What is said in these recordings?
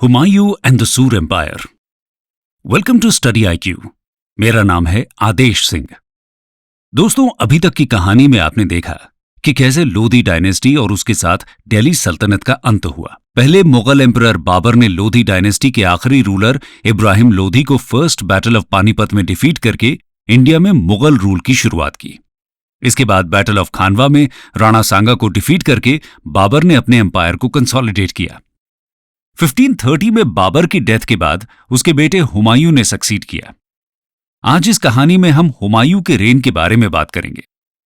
Humayun and the Sur empire. Welcome to study IQ। मेरा नाम है आदेश सिंह। दोस्तों, अभी तक की कहानी में आपने देखा कि कैसे लोधी डायनेस्टी और उसके साथ दिल्ली सल्तनत का अंत हुआ। पहले मुगल एम्परर बाबर ने लोधी डायनेस्टी के आखिरी रूलर इब्राहिम लोधी को फर्स्ट बैटल ऑफ पानीपत में डिफीट करके इंडिया में मुगल रूल की शुरुआत की। इसके बाद बैटल ऑफ खानवा में राणा सांगा को डिफीट करके बाबर ने अपने एम्पायर को कंसोलिडेट किया। 1530 में बाबर की डेथ के बाद उसके बेटे हुमायूं ने सक्सीड किया। आज इस कहानी में हम हुमायूं के रेन के बारे में बात करेंगे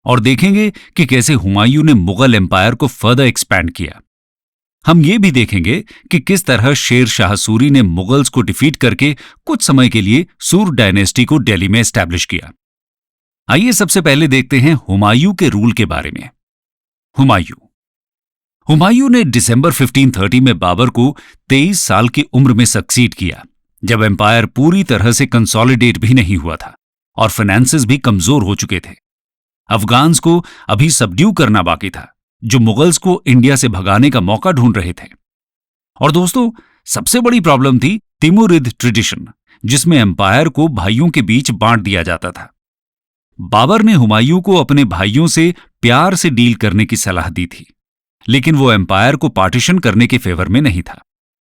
और देखेंगे कि कैसे हुमायूं ने मुगल एम्पायर को फर्दर एक्सपैंड किया। हम ये भी देखेंगे कि किस तरह शेर शाह सूरी ने मुगल्स को डिफीट करके कुछ समय के लिए सूर डायनेस्टी को दिल्ली में एस्टैब्लिश किया। आइए सबसे पहले देखते हैं हुमायूं के रूल के बारे में। हुमायूं ने दिसंबर 1530 में बाबर को 23 साल की उम्र में सक्सीड किया, जब एम्पायर पूरी तरह से कंसोलिडेट भी नहीं हुआ था और फाइनेंसेस भी कमजोर हो चुके थे। अफगान्स को अभी सबड्यू करना बाकी था, जो मुगल्स को इंडिया से भगाने का मौका ढूंढ रहे थे। और दोस्तों, सबसे बड़ी प्रॉब्लम थी तिमुरिद ट्रेडिशन, जिसमें एम्पायर को भाइयों के बीच बांट दिया जाता था। बाबर ने हुमायूं को अपने भाइयों से प्यार से डील करने की सलाह दी थी, लेकिन वो एम्पायर को पार्टीशन करने के फेवर में नहीं था,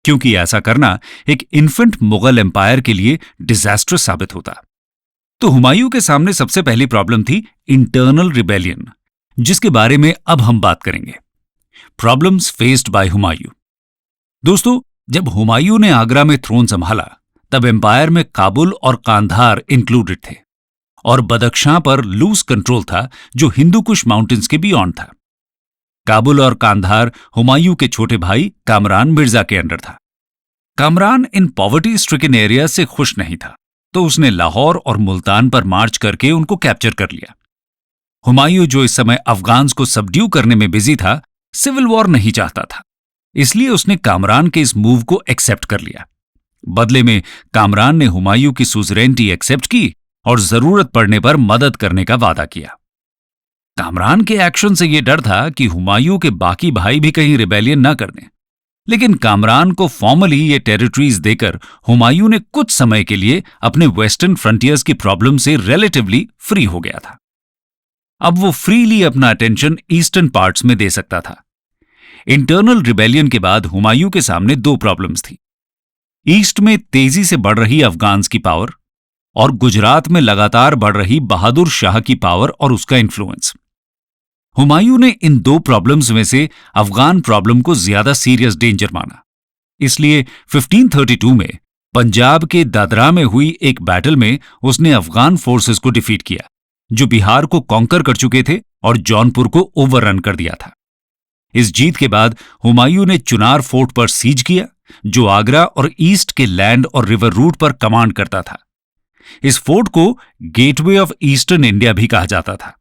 क्योंकि ऐसा करना एक इन्फेंट मुगल एम्पायर के लिए डिजास्ट्रस साबित होता। तो हुमायूं के सामने सबसे पहली प्रॉब्लम थी इंटरनल रिबेलियन, जिसके बारे में अब हम बात करेंगे। Problems faced by Humayun. दोस्तों, जब हुमायूं ने आगरा में थ्रोन संभाला, तब एम्पायर में काबुल और कांधार इंक्लूडेड थे और बदख्शां पर लूज कंट्रोल था, जो हिंदू कुश माउंटेन्स के बियॉन्ड था। काबुल और कांधार हुमायूं के छोटे भाई कामरान मिर्जा के अंडर था। Kamran in poverty stricken area से खुश नहीं था, तो उसने लाहौर और मुल्तान पर मार्च करके उनको कैप्चर कर लिया। हुमायूं, जो इस समय अफगान्स को सबड्यू करने में बिजी था, सिविल वॉर नहीं चाहता था, इसलिए उसने कामरान के इस मूव को एक्सेप्ट कर लिया। बदले में कामरान ने हुमायूं की सुजरेनिटी एक्सेप्ट की और जरूरत पड़ने पर मदद करने का वादा किया। कामरान के एक्शन से यह डर था कि हुमायूं के बाकी भाई भी कहीं रिबेलियन न कर दें, लेकिन कामरान को फॉर्मली ये टेरिटरीज देकर हुमायूं ने कुछ समय के लिए अपने वेस्टर्न फ्रंटियर्स की प्रॉब्लम से रिलेटिवली फ्री हो गया था। अब वो फ्रीली अपना अटेंशन ईस्टर्न पार्ट्स में दे सकता था। इंटरनल रिबेलियन के बाद हुमायूं के सामने दो प्रॉब्लम्स थी। ईस्ट में तेजी से बढ़ रही अफगान्स की पावर और गुजरात में लगातार बढ़ रही बहादुर शाह की पावर और उसका इन्फ्लुएंस। हुमायूं ने इन दो प्रॉब्लम्स में से अफगान प्रॉब्लम को ज्यादा सीरियस डेंजर माना, इसलिए 1532 में पंजाब के दादरा में हुई एक बैटल में उसने अफगान फोर्सेस को डिफीट किया, जो बिहार को कॉन्कर कर चुके थे और जौनपुर को ओवररन कर दिया था। इस जीत के बाद हुमायूं ने चुनार फोर्ट पर सीज किया, जो आगरा और ईस्ट के लैंड और रिवर रूट पर कमांड करता था। इस फोर्ट को गेटवे ऑफ ईस्टर्न इंडिया भी कहा जाता था।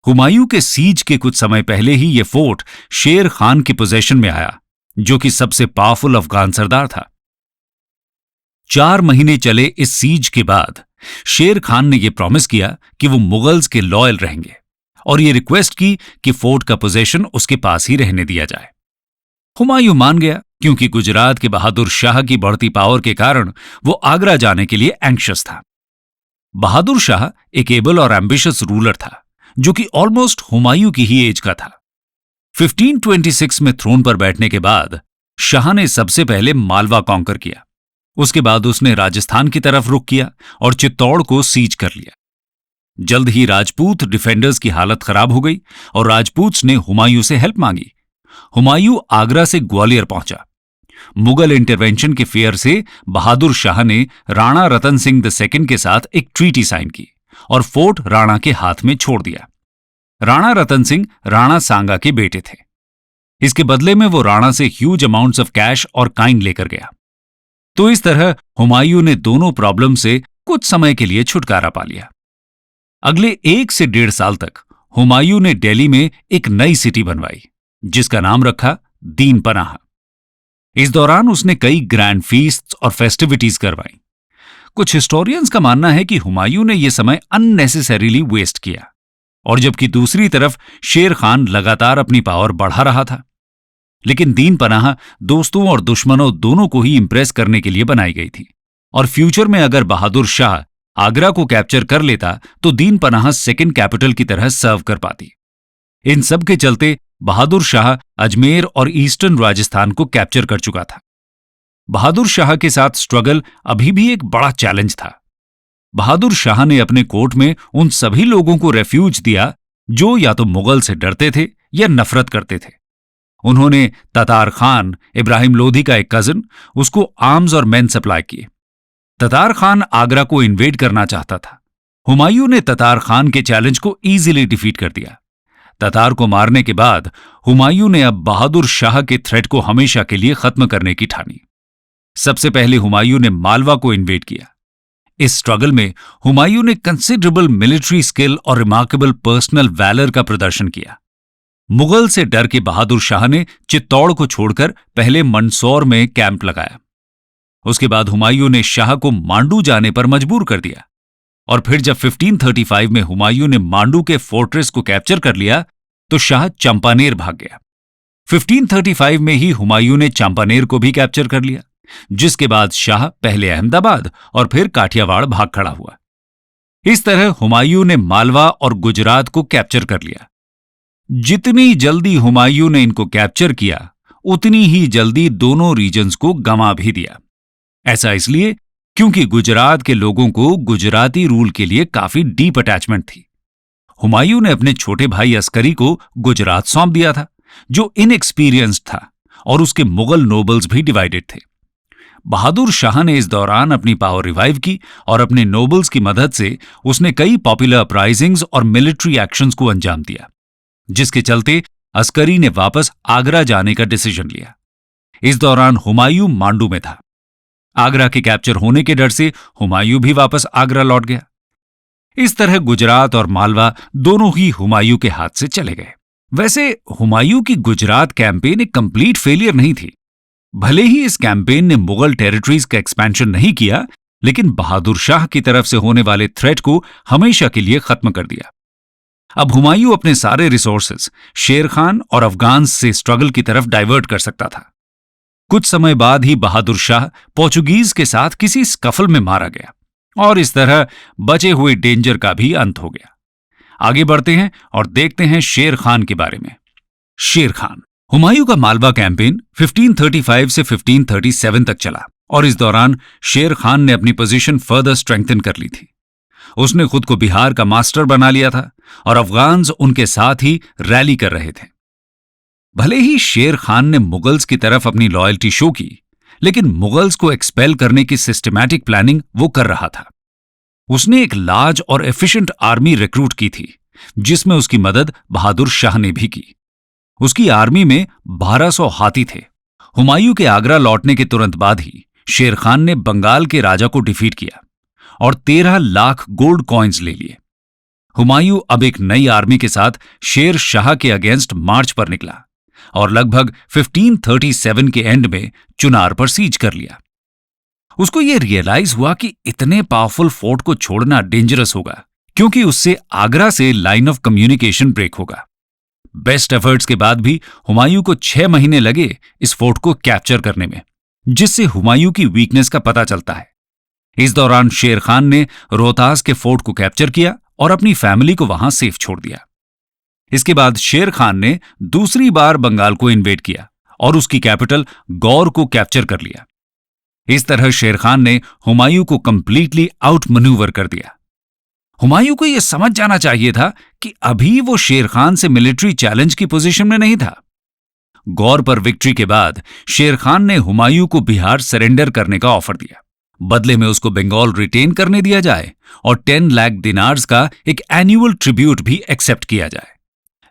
हुमायूं के सीज के कुछ समय पहले ही यह फोर्ट शेर खान की पोजीशन में आया, जो कि सबसे पावरफुल अफगान सरदार था। 4 महीने चले इस सीज के बाद शेर खान ने यह प्रॉमिस किया कि वो मुगल्स के लॉयल रहेंगे और ये रिक्वेस्ट की कि फोर्ट का पोजीशन उसके पास ही रहने दिया जाए। हुमायूं मान गया, क्योंकि गुजरात के बहादुर शाह की बढ़ती पावर के कारण वो आगरा जाने के लिए एंग्शियस था। बहादुर शाह एक एबल और एम्बिशियस रूलर था, जो कि ऑलमोस्ट हुमायूं की ही एज का था। 1526 में थ्रोन पर बैठने के बाद शाह ने सबसे पहले मालवा कॉन्कर किया। उसके बाद उसने राजस्थान की तरफ रुख किया और चित्तौड़ को सीज कर लिया। जल्द ही राजपूत डिफेंडर्स की हालत खराब हो गई और राजपूत्स ने हुमायूं से हेल्प मांगी। हुमायूं आगरा से ग्वालियर पहुंचा। मुगल इंटरवेंशन के फेयर से बहादुर शाह ने राणा रतन सिंह II के साथ एक ट्रीटी साइन की और फोर्ट राणा के हाथ में छोड़ दिया। राणा रतन सिंह राणा सांगा के बेटे थे। इसके बदले में वो राणा से ह्यूज अमाउंट्स ऑफ कैश और काइन लेकर गया। तो इस तरह हुमायूं ने दोनों प्रॉब्लम से कुछ समय के लिए छुटकारा पा लिया। अगले 1 से 1.5 साल तक हुमायूं ने दिल्ली में एक नई सिटी बनवाई, जिसका नाम रखा दीन पनाह। इस दौरान उसने कई ग्रैंड फीस्ट्स और फेस्टिविटीज करवाई। कुछ हिस्टोरियंस का मानना है कि हुमायूं ने यह समय अननेसेसरीली वेस्ट किया, और जबकि दूसरी तरफ शेर खान लगातार अपनी पावर बढ़ा रहा था। लेकिन दीन पनाह दोस्तों और दुश्मनों दोनों को ही इंप्रेस करने के लिए बनाई गई थी, और फ्यूचर में अगर बहादुर शाह आगरा को कैप्चर कर लेता तो दीन पनाह सेकेंड कैपिटल की तरह सर्व कर पाती। इन सब के चलते बहादुर शाह अजमेर और ईस्टर्न राजस्थान को कैप्चर कर चुका था। बहादुर शाह के साथ स्ट्रगल अभी भी एक बड़ा चैलेंज था। बहादुर शाह ने अपने कोर्ट में उन सभी लोगों को रेफ्यूज दिया जो या तो मुगल से डरते थे या नफरत करते थे। उन्होंने ततार खान, इब्राहिम लोधी का एक कजन, उसको आर्म्स और मेन सप्लाई किए। ततार खान आगरा को इन्वेड करना चाहता था। हुमायूं ने ततार खान के चैलेंज को इजीली डिफीट कर दिया। ततार को मारने के बाद हुमायूं ने अब बहादुर शाह के थ्रेट को हमेशा के लिए खत्म करने की ठानी। सबसे पहले हुमायूं ने मालवा को इन्वेड किया। इस स्ट्रगल में हुमायूं ने कंसिडरेबल मिलिट्री स्किल और रिमार्केबल पर्सनल वैलर का प्रदर्शन किया। मुगल से डर के बहादुर शाह ने चित्तौड़ को छोड़कर पहले मंदसौर में कैंप लगाया। उसके बाद हुमायूं ने शाह को मांडू जाने पर मजबूर कर दिया, और फिर जब 1535 में हुमायूं ने मांडू के फोर्ट्रेस को कैप्चर कर लिया तो शाह चंपानेर भाग गया। 1535 में ही हुमायूं ने चंपानेर को भी कैप्चर कर लिया, जिसके बाद शाह पहले अहमदाबाद और फिर काठियावाड़ भाग खड़ा हुआ। इस तरह हुमायूं ने मालवा और गुजरात को कैप्चर कर लिया। जितनी जल्दी हुमायूं ने इनको कैप्चर किया उतनी ही जल्दी दोनों रीजन्स को गंवा भी दिया। ऐसा इसलिए क्योंकि गुजरात के लोगों को गुजराती रूल के लिए काफी डीप अटैचमेंट थी। हुमायूं ने अपने छोटे भाई अस्करी को गुजरात सौंप दिया था, जो इनएक्सपीरियंस्ड था, और उसके मुगल नोबल्स भी डिवाइडेड थे। बहादुर शाह ने इस दौरान अपनी पावर रिवाइव की और अपने नोबल्स की मदद से उसने कई पॉपुलर अपराइजिंग्स और मिलिट्री एक्शंस को अंजाम दिया, जिसके चलते अस्करी ने वापस आगरा जाने का डिसीजन लिया। इस दौरान हुमायूं मांडू में था। आगरा के कैप्चर होने के डर से हुमायूं भी वापस आगरा लौट गया। इस तरह गुजरात और मालवा दोनों ही हुमायूं के हाथ से चले गए। वैसे हुमायूं की गुजरात कैंपेन एक कंप्लीट फेलियर नहीं थी। भले ही इस कैंपेन ने मुगल टेरिटरीज का एक्सपेंशन नहीं किया, लेकिन बहादुर शाह की तरफ से होने वाले थ्रेट को हमेशा के लिए खत्म कर दिया। अब हुमायूं अपने सारे रिसोर्सेज शेर खान और अफगान से स्ट्रगल की तरफ डाइवर्ट कर सकता था। कुछ समय बाद ही बहादुर शाह पोर्चुगीज के साथ किसी स्कफल में मारा गया, और इस तरह बचे हुए डेंजर का भी अंत हो गया। आगे बढ़ते हैं और देखते हैं शेर खान के बारे में। शेर खान। हुमायूं का मालवा कैंपेन 1535 से 1537 तक चला, और इस दौरान शेर खान ने अपनी पोजीशन फर्दर स्ट्रेंथन कर ली थी। उसने खुद को बिहार का मास्टर बना लिया था, और अफगान्स उनके साथ ही रैली कर रहे थे। भले ही शेर खान ने मुगल्स की तरफ अपनी लॉयल्टी शो की, लेकिन मुगल्स को एक्सपेल करने की सिस्टमैटिक प्लानिंग वो कर रहा था। उसने एक लार्ज और एफिशिएंट आर्मी रिक्रूट की थी, जिसमें उसकी मदद बहादुर शाह ने भी की। उसकी आर्मी में 1200 हाथी थे। हुमायूं के आगरा लौटने के तुरंत बाद ही शेर खान ने बंगाल के राजा को डिफीट किया और 13 लाख गोल्ड कॉइन्स ले लिए। हुमायूं अब एक नई आर्मी के साथ शेर शाह के अगेंस्ट मार्च पर निकला और लगभग 1537 के एंड में चुनार पर सीज कर लिया। उसको यह रियलाइज हुआ कि इतने पावरफुल फोर्ट को छोड़ना डेंजरस होगा, क्योंकि उससे आगरा से लाइन ऑफ कम्युनिकेशन ब्रेक होगा। बेस्ट एफर्ट्स के बाद भी हुमायूं को 6 महीने लगे इस फोर्ट को कैप्चर करने में, जिससे हुमायूं की वीकनेस का पता चलता है। इस दौरान शेर खान ने रोहतास के फोर्ट को कैप्चर किया और अपनी फैमिली को वहां सेफ छोड़ दिया। इसके बाद शेर खान ने दूसरी बार बंगाल को इन्वेड किया और उसकी कैपिटल गौर को कैप्चर कर लिया। इस तरह शेर खान ने हुमायूं को कंप्लीटली आउट मैन्यूवर कर दिया। हुमायूं को यह समझ जाना चाहिए था कि अभी वो शेर खान से मिलिट्री चैलेंज की पोजीशन में नहीं था। गौर पर विक्ट्री के बाद शेर खान ने हुमायूं को बिहार सरेंडर करने का ऑफर दिया। बदले में उसको बंगाल रिटेन करने दिया जाए और 10 लाख दिनार्स का एक एनुअल ट्रिब्यूट भी एक्सेप्ट किया जाए।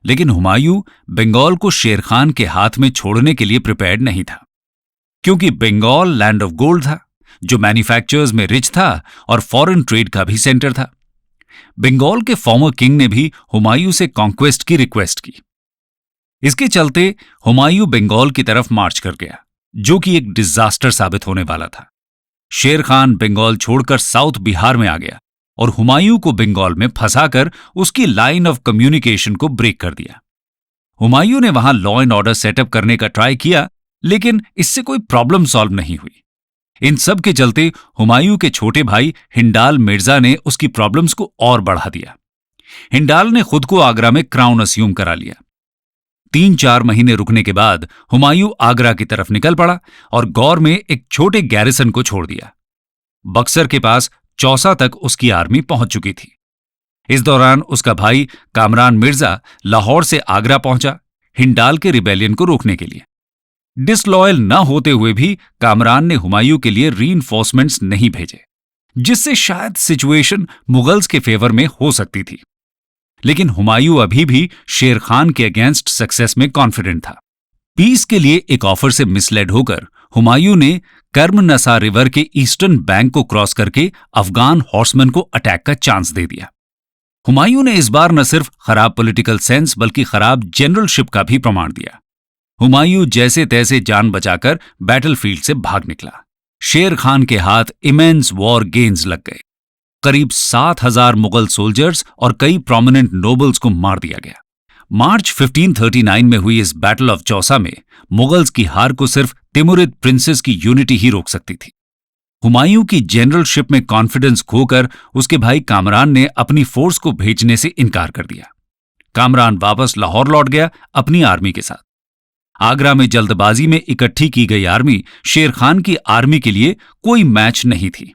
लेकिन हुमायूं बंगाल को शेर खान के हाथ में छोड़ने के लिए प्रिपेयर्ड नहीं था, क्योंकि बंगाल लैंड ऑफ गोल्ड था, जो मैन्युफैक्चरर्स में रिच था और फॉरेन ट्रेड का भी सेंटर था। बंगाल के फॉर्मर किंग ने भी हुमायूं से कॉन्क्वेस्ट की रिक्वेस्ट की। इसके चलते हुमायूं बंगाल की तरफ मार्च कर गया, जो कि एक डिजास्टर साबित होने वाला था। शेर खान बंगाल छोड़कर साउथ बिहार में आ गया और हुमायूं को बंगाल में फंसाकर उसकी लाइन ऑफ कम्युनिकेशन को ब्रेक कर दिया। हुमायूं ने वहां लॉ एंड ऑर्डर सेटअप करने का ट्राई किया, लेकिन इससे कोई प्रॉब्लम सॉल्व नहीं हुई। इन सब के चलते हुमायूं के छोटे भाई हिंडाल मिर्जा ने उसकी प्रॉब्लम्स को और बढ़ा दिया। हिंडाल ने खुद को आगरा में क्राउन अस्यूम करा लिया। 3-4 महीने रुकने के बाद हुमायूं आगरा की तरफ निकल पड़ा और गौर में एक छोटे गैरिसन को छोड़ दिया। बक्सर के पास चौसा तक उसकी आर्मी पहुंच चुकी थी। इस दौरान उसका भाई कामरान मिर्जा लाहौर से आगरा पहुंचा हिंडाल के रिबेलियन को रोकने के लिए। डिसलॉयल न होते हुए भी कामरान ने हुमायूं के लिए रीइंफोर्समेंट्स नहीं भेजे, जिससे शायद सिचुएशन मुगल्स के फेवर में हो सकती थी। लेकिन हुमायूं अभी भी शेर खान के अगेंस्ट सक्सेस में कॉन्फिडेंट था। पीस के लिए एक ऑफर से मिसलेड होकर हुमायूं ने कर्म नसा रिवर के ईस्टर्न बैंक को क्रॉस करके अफगान हॉर्समैन को अटैक का चांस दे दिया। हुमायूं ने इस बार न सिर्फ खराब पॉलिटिकल सेंस बल्कि खराब जनरलशिप का भी प्रमाण दिया। हुमायूं जैसे तैसे जान बचाकर बैटलफील्ड से भाग निकला। शेर खान के हाथ इमेंस वॉर गेन्स लग गए। करीब 7,000 मुगल सोल्जर्स और कई प्रोमिनेंट नोबल्स को मार दिया गया। मार्च 1539 में हुई इस बैटल ऑफ चौसा में मुगल्स की हार को सिर्फ तिमुरिद प्रिंसेस की यूनिटी ही रोक सकती थी। हुमायूं की जनरलशिप में कॉन्फिडेंस खोकर उसके भाई कामरान ने अपनी फोर्स को भेजने से इनकार कर दिया। कामरान वापस लाहौर लौट गया अपनी आर्मी के साथ। आगरा में जल्दबाजी में इकट्ठी की गई आर्मी शेर खान की आर्मी के लिए कोई मैच नहीं थी।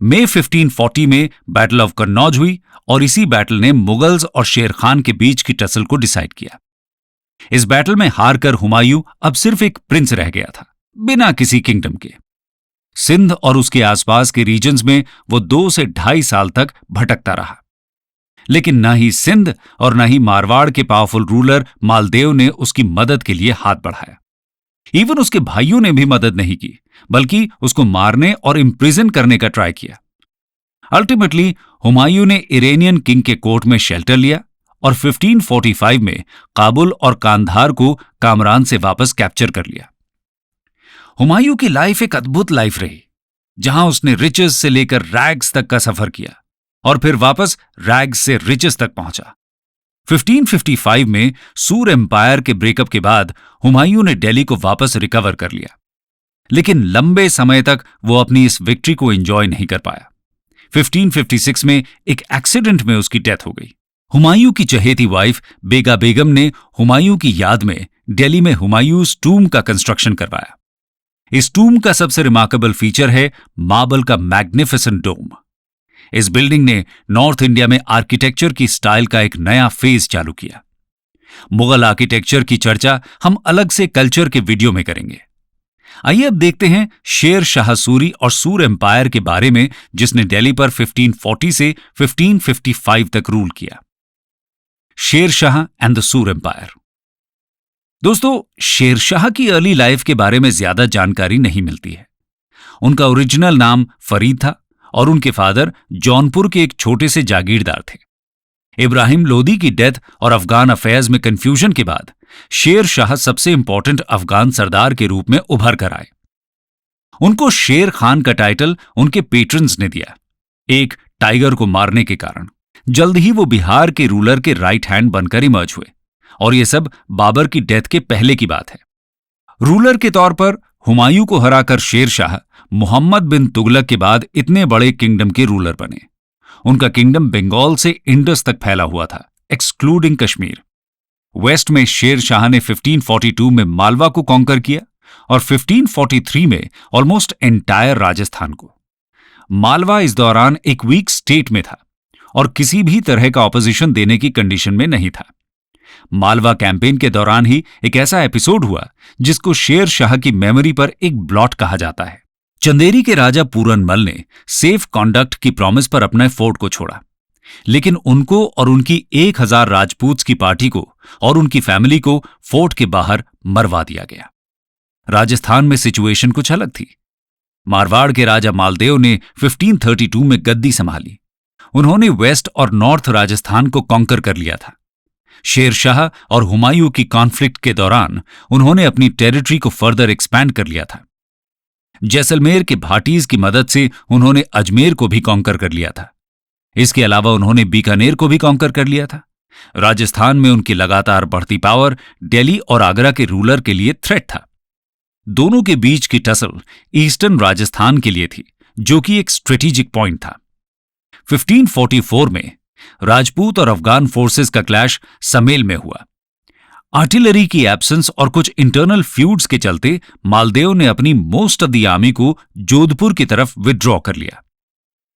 मई 1540 में बैटल ऑफ कन्नौज हुई और इसी बैटल ने मुगल्स और शेर खान के बीच की टसल को डिसाइड किया। इस बैटल में हारकर हुमायूं अब सिर्फ एक प्रिंस रह गया था, बिना किसी किंगडम के। सिंध और उसके आसपास के रीजन्स में वो 2 से 2.5 साल तक भटकता रहा, लेकिन न ही सिंध और न ही मारवाड़ के पावरफुल रूलर मालदेव ने उसकी मदद के लिए हाथ बढ़ाया। इवन उसके भाइयों ने भी मदद नहीं की, बल्कि उसको मारने और इम्प्रिजन करने का ट्राई किया। अल्टीमेटली हुमायूं ने इरेनियन किंग के कोर्ट में शेल्टर लिया और 1545 में काबुल और कांधार को कामरान से वापस कैप्चर कर लिया। हुमायूं की लाइफ एक अद्भुत लाइफ रही, जहां उसने रिचेस से लेकर रैग्स तक का सफर किया और फिर वापस रैग्स से रिचेस तक पहुंचा। 1555 में सूर एम्पायर के ब्रेकअप के बाद हुमायूं ने दिल्ली को वापस रिकवर कर लिया, लेकिन लंबे समय तक वो अपनी इस विक्ट्री को एंजॉय नहीं कर पाया। 1556 में एक एक्सीडेंट में उसकी डेथ हो गई। हुमायूं की चहेती वाइफ बेगा बेगम ने हुमायूं की याद में दिल्ली में हुमायूंस टूम का कंस्ट्रक्शन करवाया। इस टूम का सबसे रिमार्केबल फीचर है मार्बल का मैग्निफिसेंट डोम। इस बिल्डिंग ने नॉर्थ इंडिया में आर्किटेक्चर की स्टाइल का एक नया फेज चालू किया। मुगल आर्किटेक्चर की चर्चा हम अलग से कल्चर के वीडियो में करेंगे। आइए अब देखते हैं शेर शाह सूरी और सूर एम्पायर के बारे में, जिसने दिल्ली पर 1540 से 1555 तक रूल किया। Sher Shah and the Sur empire. दोस्तों, शेर शाह की अर्ली लाइफ के बारे में ज्यादा जानकारी नहीं मिलती है। उनका ओरिजिनल नाम फरीद था और उनके फादर जौनपुर के एक छोटे से जागीरदार थे। इब्राहिम लोदी की डेथ और अफगान अफेयर्स में कंफ्यूजन के बाद शेर शाह सबसे इंपॉर्टेंट अफगान सरदार के रूप में उभर कर आए। उनको शेर खान का टाइटल उनके पेट्रन्स ने दिया, एक टाइगर को मारने के कारण। जल्द ही वो बिहार के रूलर के राइट हैंड बनकर इमर्ज हुए और ये सब बाबर की डेथ के पहले की बात है। रूलर के तौर पर हुमायूं को हराकर शेर शाह मोहम्मद बिन तुगलक के बाद इतने बड़े किंगडम के रूलर बने। उनका किंगडम बंगाल से इंडस तक फैला हुआ था, एक्सक्लूडिंग कश्मीर। वेस्ट में शेर शाह ने 1542 में मालवा को कॉन्कर किया और 1543 में ऑलमोस्ट एंटायर राजस्थान को। मालवा इस दौरान एक वीक स्टेट में था और किसी भी तरह का ऑपोजिशन देने की कंडीशन में नहीं था। मालवा कैंपेन के दौरान ही एक ऐसा एपिसोड हुआ जिसको शेर शाह की मेमोरी पर एक ब्लॉट कहा जाता है। चंदेरी के राजा पूरनमल ने सेफ कॉन्डक्ट की प्रॉमिस पर अपने फोर्ट को छोड़ा, लेकिन उनको और उनकी 1000 राजपूत की पार्टी को और उनकी फैमिली को फोर्ट के बाहर मरवा दिया गया। राजस्थान में सिचुएशन कुछ अलग थी। मारवाड़ के राजा मालदेव ने 1532 में गद्दी संभाली। उन्होंने वेस्ट और नॉर्थ राजस्थान को कॉन्कर कर लिया था। शेर शाह और हुमायूं की कॉन्फ्लिक्ट के दौरान उन्होंने अपनी टेरिटरी को फर्दर एक्सपैंड कर लिया था। जैसलमेर के भाटीज की मदद से उन्होंने अजमेर को भी कॉन्कर कर लिया था। इसके अलावा उन्होंने बीकानेर को भी कॉन्कर कर लिया था। राजस्थान में उनकी लगातार बढ़ती पावर दिल्ली और आगरा के रूलर के लिए थ्रेट था। दोनों के बीच की टसल ईस्टर्न राजस्थान के लिए थी, जो कि एक स्ट्रेटेजिक पॉइंट था। 1544 में राजपूत और अफगान फोर्सेस का क्लैश समेल में हुआ। आर्टिलरी की एब्सेंस और कुछ इंटरनल फ्यूड्स के चलते मालदेव ने अपनी मोस्ट ऑफ द आर्मी को जोधपुर की तरफ विथड्रॉ कर लिया।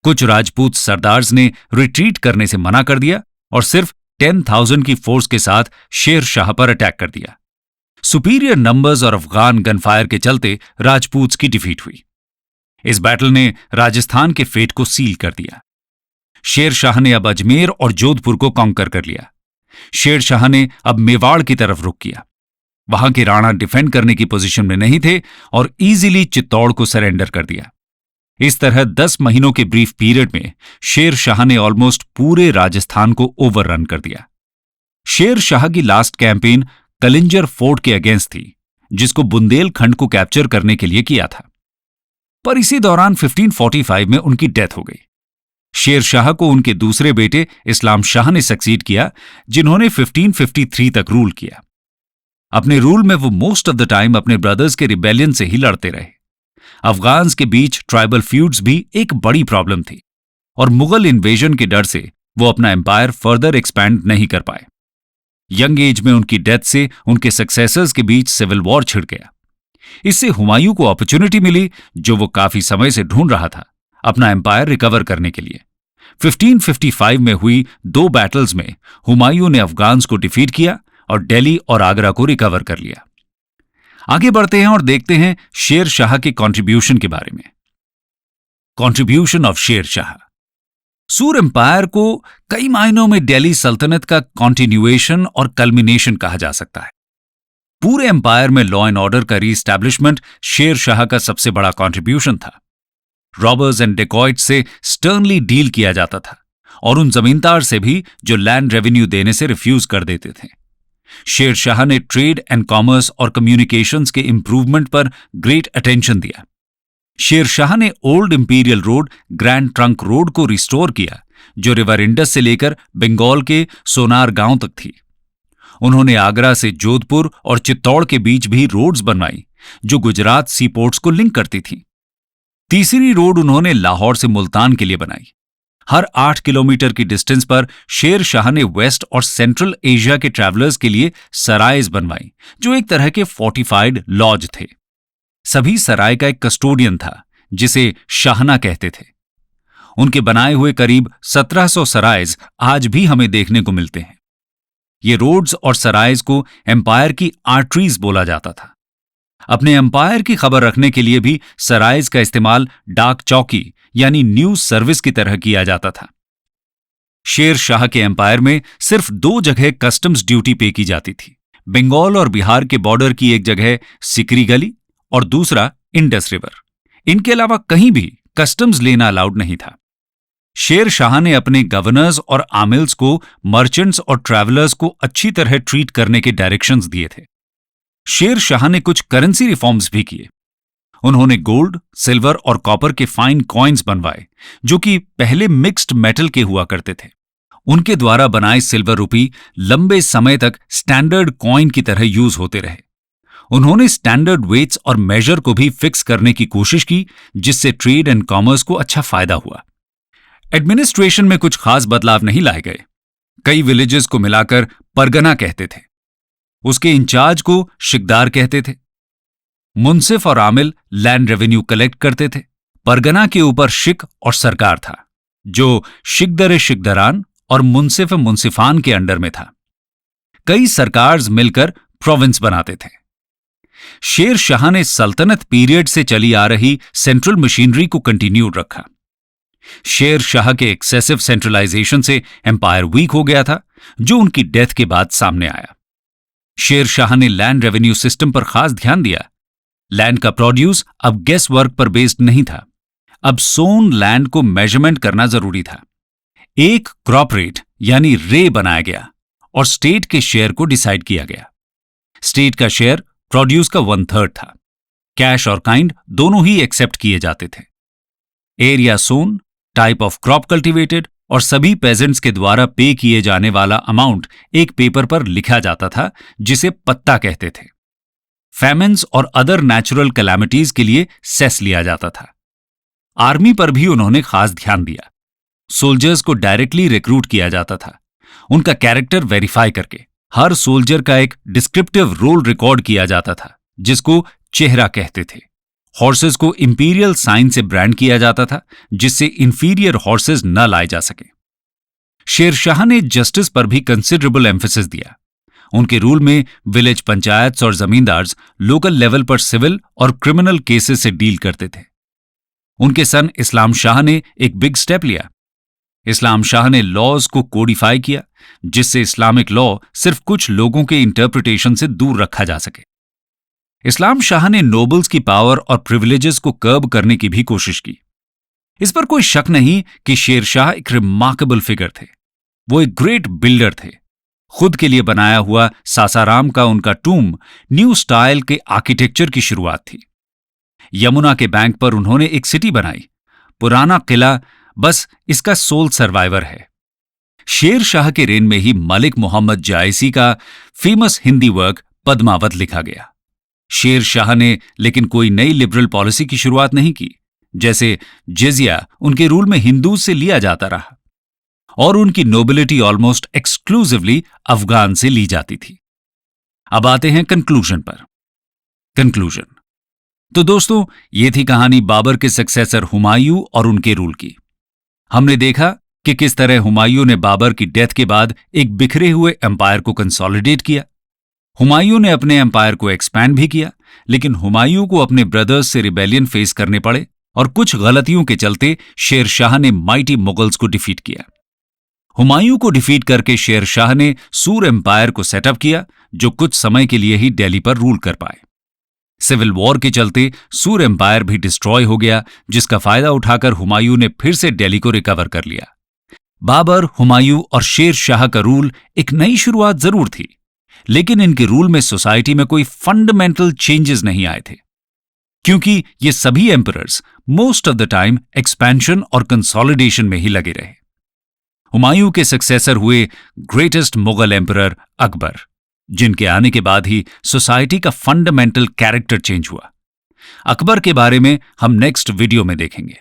कुछ राजपूत सरदार्स ने रिट्रीट करने से मना कर दिया और सिर्फ 10,000 की फोर्स के साथ शेर शाह पर अटैक कर दिया। सुपीरियर नंबर्स और अफगान गनफायर के चलते राजपूत्स की डिफीट हुई। इस बैटल ने राजस्थान के फेट को सील कर दिया। शेर शाह ने अब अजमेर और जोधपुर को कॉन्कर कर लिया। शेर शाह ने अब मेवाड़ की तरफ रुख किया। वहां के राणा डिफेंड करने की पोजीशन में नहीं थे और इजीली चित्तौड़ को सरेंडर कर दिया। इस तरह 10 महीनों के ब्रीफ पीरियड में शेर शाह ने ऑलमोस्ट पूरे राजस्थान को ओवररन कर दिया। शेर शाह की लास्ट कैंपेन कलिंजर फोर्ट के अगेंस्ट थी, जिसको बुंदेलखंड को कैप्चर करने के लिए किया था। पर इसी दौरान 1545 में उनकी डेथ हो गई। शेर शाह को उनके दूसरे बेटे इस्लाम शाह ने सक्सीड किया, जिन्होंने 1553 तक रूल किया। अपने रूल में वो मोस्ट ऑफ द टाइम अपने ब्रदर्स के रिबेलियन से ही लड़ते रहे। अफगान्स के बीच ट्राइबल फ्यूड्स भी एक बड़ी प्रॉब्लम थी और मुगल इन्वेजन के डर से वो अपना एम्पायर फर्दर एक्सपैंड नहीं कर पाए। यंग एज में उनकी डेथ से उनके सक्सेसर्स के बीच सिविल वॉर छिड़ गया। इससे हुमायूं को अपॉर्चुनिटी मिली, जो वो काफी समय से ढूंढ रहा था, अपना एम्पायर रिकवर करने के लिए। 1555 में हुई 2 बैटल्स में हुमायूं ने अफगान्स को डिफीट किया और दिल्ली और आगरा को रिकवर कर लिया। आगे बढ़ते हैं और देखते हैं शेर शाह के कंट्रीब्यूशन के बारे में। Contribution of Sher Shah. सूर एम्पायर को कई मायनों में दिल्ली सल्तनत का कॉन्टिन्यूएशन और कल्मिनेशन कहा जा सकता है। पूरे एम्पायर में लॉ एंड ऑर्डर का रीस्टैब्लिशमेंट शेर शाह का सबसे बड़ा कंट्रीब्यूशन था। रॉबर्स एंड डेकॉइट से स्टर्नली डील किया जाता था और उन जमींदार से भी जो लैंड रेवेन्यू देने से रिफ्यूज कर देते थे। शेर शाह ने ट्रेड एंड कॉमर्स और कम्युनिकेशंस के इंप्रूवमेंट पर ग्रेट अटेंशन दिया। शेर शाह ने old imperial road grand trunk road को रिस्टोर किया, जो रिवर इंडस से लेकर बंगाल के सोनार गांव तक थी। उन्होंने आगरा से जोधपुर और चित्तौड़ के बीच भी रोड्स बनवाई, जो गुजरात सीपोर्ट्स को लिंक करती थी। तीसरी रोड उन्होंने लाहौर से मुल्तान के लिए बनाई। हर 8 किलोमीटर की डिस्टेंस पर शेर शाह ने वेस्ट और सेंट्रल एशिया के ट्रैवलर्स के लिए सरायज बनवाई, जो एक तरह के फोर्टिफाइड लॉज थे। सभी सराय का एक कस्टोडियन था, जिसे शाहना कहते थे। उनके बनाए हुए करीब 1700 सरायज आज भी हमें देखने को मिलते हैं। ये रोड्स और सरायज को एम्पायर की आर्टरीज बोला जाता था। अपने एम्पायर की खबर रखने के लिए भी सरायज का इस्तेमाल डाक चौकी यानी न्यूज सर्विस की तरह किया जाता था। शेर शाह के एम्पायर में सिर्फ 2 जगह कस्टम्स ड्यूटी पे की जाती थी। बंगाल और बिहार के बॉर्डर की एक जगह सिकरी गली और दूसरा इंडस रिवर। इनके अलावा कहीं भी कस्टम्स लेना अलाउड नहीं था। शेर शाह ने अपने गवर्नर्स और आमिल्स को मर्चेंट्स और ट्रैवलर्स को अच्छी तरह ट्रीट करने के डायरेक्शंस दिए थे। शेर शाह ने कुछ करेंसी रिफॉर्म्स भी किए। उन्होंने गोल्ड, सिल्वर और कॉपर के फाइन कॉइन्स बनवाए, जो कि पहले मिक्स्ड मेटल के हुआ करते थे। उनके द्वारा बनाए सिल्वर रुपी लंबे समय तक स्टैंडर्ड कॉइन की तरह यूज होते रहे। उन्होंने स्टैंडर्ड वेट्स और मेजर को भी फिक्स करने की कोशिश की, जिससे ट्रेड एंड कॉमर्स को अच्छा फायदा हुआ। एडमिनिस्ट्रेशन में कुछ खास बदलाव नहीं लाए गए। कई विलेजेस को मिलाकर परगना कहते थे। उसके इंचार्ज को शिकदार कहते थे। मुंसिफ और आमिल लैंड रेवेन्यू कलेक्ट करते थे। परगना के ऊपर शिक और सरकार था, जो शिकदर शिकदरान और मुंसिफ मुंसिफान के अंडर में था। कई सरकार्स मिलकर प्रोविंस बनाते थे। शेर शाह ने सल्तनत पीरियड से चली आ रही सेंट्रल मशीनरी को कंटिन्यूड रखा। शेर शाह के एक्सेसिव सेंट्रलाइजेशन से एम्पायर वीक हो गया था, जो उनकी डेथ के बाद सामने आया। शेर शाह ने लैंड रेवेन्यू सिस्टम पर खास ध्यान दिया। लैंड का प्रोड्यूस अब गेस वर्क पर बेस्ड नहीं था। अब सोन लैंड को मेजरमेंट करना जरूरी था। एक क्रॉप रेट यानी रे बनाया गया और स्टेट के शेयर को डिसाइड किया गया। स्टेट का शेयर प्रोड्यूस का 1/3 था। कैश और काइंड दोनों ही एक्सेप्ट किए जाते थे। Area sown, type of crop cultivated और सभी पेजेंट्स के द्वारा पे किए जाने वाला अमाउंट एक पेपर पर लिखा जाता था जिसे पत्ता कहते थे। फैमिन्स और अदर नेचुरल कैलामिटीज के लिए सेस लिया जाता था। आर्मी पर भी उन्होंने खास ध्यान दिया। सोल्जर्स को डायरेक्टली रिक्रूट किया जाता था, उनका कैरेक्टर वेरीफाई करके। हर सोल्जर का एक डिस्क्रिप्टिव रोल रिकॉर्ड किया जाता था जिसको चेहरा कहते थे। हॉर्सेस को इंपीरियल साइन से ब्रांड किया जाता था जिससे इंफीरियर हॉर्सेस न लाए जा सके। शेरशाह ने जस्टिस पर भी कंसिडरेबल एम्फेसिस दिया। उनके रूल में विलेज पंचायत और जमींदार्स लोकल लेवल पर सिविल और क्रिमिनल केसेस से डील करते थे। उनके सन इस्लाम शाह ने एक बिग स्टेप लिया। इस्लाम शाह ने लॉज को कोडिफाई किया जिससे इस्लामिक लॉ सिर्फ कुछ लोगों के इंटरप्रिटेशन से दूर रखा जा सके। इस्लाम शाह ने नोबल्स की पावर और प्रिविलेजेस को कर्ब करने की भी कोशिश की। इस पर कोई शक नहीं कि शेरशाह एक रिमार्केबल फिगर थे। वो एक ग्रेट बिल्डर थे। खुद के लिए बनाया हुआ सासाराम का उनका टूम न्यू स्टाइल के आर्किटेक्चर की शुरुआत थी। यमुना के बैंक पर उन्होंने एक सिटी बनाई। पुराना किला बस इसका सोल सर्वाइवर है। शेर शाह के रेन में ही मलिक मोहम्मद जायसी का फेमस हिंदी वर्क पद्मावत लिखा गया। शेर शाह ने लेकिन कोई नई लिबरल पॉलिसी की शुरुआत नहीं की। जैसे जिजिया उनके रूल में हिंदू से लिया जाता रहा और उनकी नोबिलिटी ऑलमोस्ट एक्सक्लूसिवली अफगान से ली जाती थी। अब आते हैं कंक्लूजन पर। कंक्लूजन तो दोस्तों, ये थी कहानी बाबर के सक्सेसर हुमायूं और उनके रूल की। हमने देखा कि किस तरह हुमायूं ने बाबर की डेथ के बाद एक बिखरे हुए एम्पायर को कंसोलिडेट किया। हुमायूं ने अपने एम्पायर को एक्सपैंड भी किया, लेकिन हुमायूं को अपने ब्रदर्स से रिबेलियन फेस करने पड़े और कुछ गलतियों के चलते शेर शाह ने माइटी मुगल्स को डिफीट किया। हुमायूं को डिफीट करके शेर शाह ने सूर एम्पायर को सेटअप किया जो कुछ समय के लिए ही दिल्ली पर रूल कर पाए। सिविल वॉर के चलते सूर एम्पायर भी डिस्ट्रॉय हो गया, जिसका फायदा उठाकर हुमायूं ने फिर से दिल्ली को रिकवर कर लिया। बाबर, हुमायूं और शेर शाह का रूल एक नई शुरुआत जरूर थी, लेकिन इनके रूल में सोसाइटी में कोई फंडामेंटल चेंजेस नहीं आए थे, क्योंकि ये सभी emperors most of the time expansion और कंसोलिडेशन में ही लगे रहे। हुमायूं के सक्सेसर हुए ग्रेटेस्ट मुगल एम्परर अकबर, जिनके आने के बाद ही सोसाइटी का फंडामेंटल कैरेक्टर चेंज हुआ। अकबर के बारे में हम नेक्स्ट वीडियो में देखेंगे।